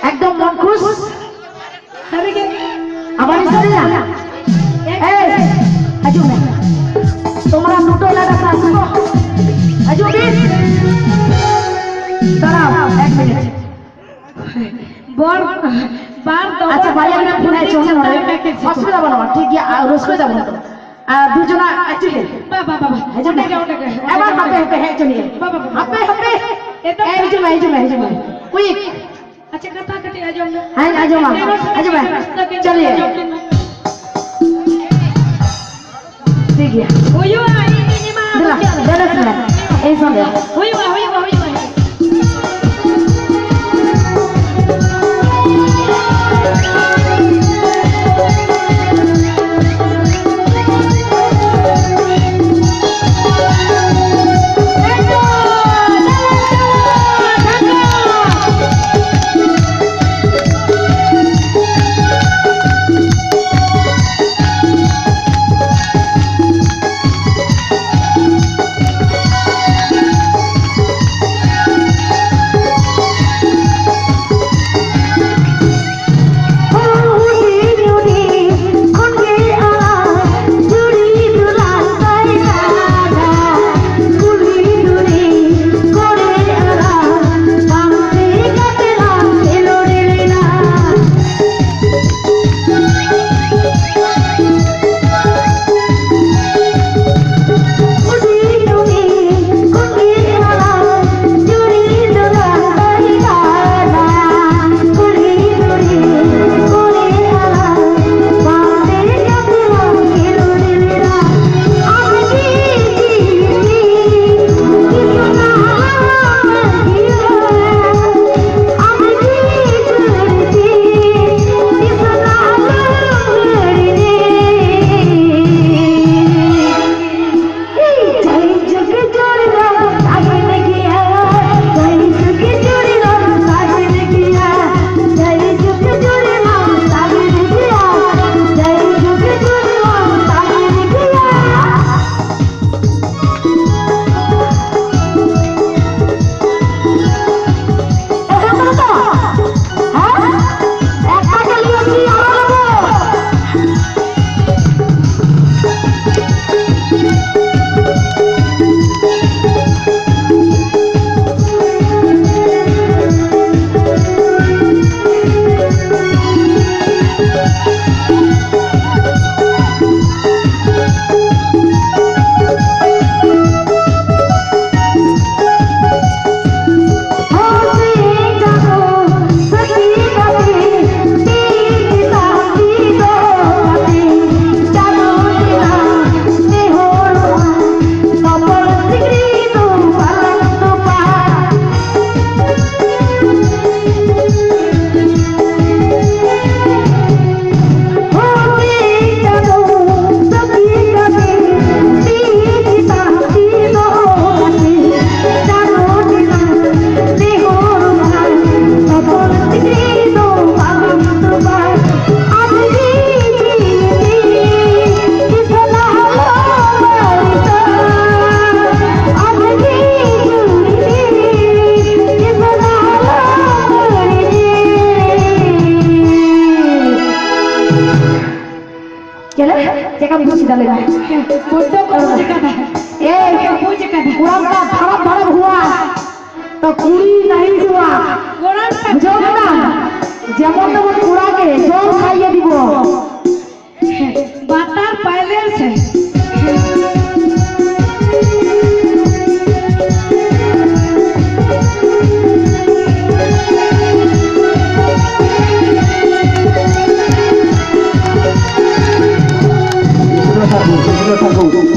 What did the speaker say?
একদম মন খুশ আবার চলে যা আজু তোমরা দুটো লাগা আসবো আজু দাঁড়াও এক মিনিট বল বার আচ্ছা ভাই আমি ফোনে চলে না অসুবিধা হবে না ঠিক রোজ করে যাবো দুজনা অ্যাকচুয়ালি বাবা বাবা এবার হাতে হাতে হ্যাঁ চলিয়ে বাবা হাতে হাতে এই যে কুইক अच्छा कथा कटे आ जाओ हां आ जाओ चलिए ठीक है होयो ini mah beres lah sudah hoyo डाले ना বড্ড বুঝে কাটা ए বুঝে কাটা कुरान का धड़प धड़प हुआ तो कुड़ी नहीं हुआ গোড়াটা বুঝো না যেমন তেমন কুড়াকে জল খাইয়ে দিব বাতার পাইলের সে ঠাকুর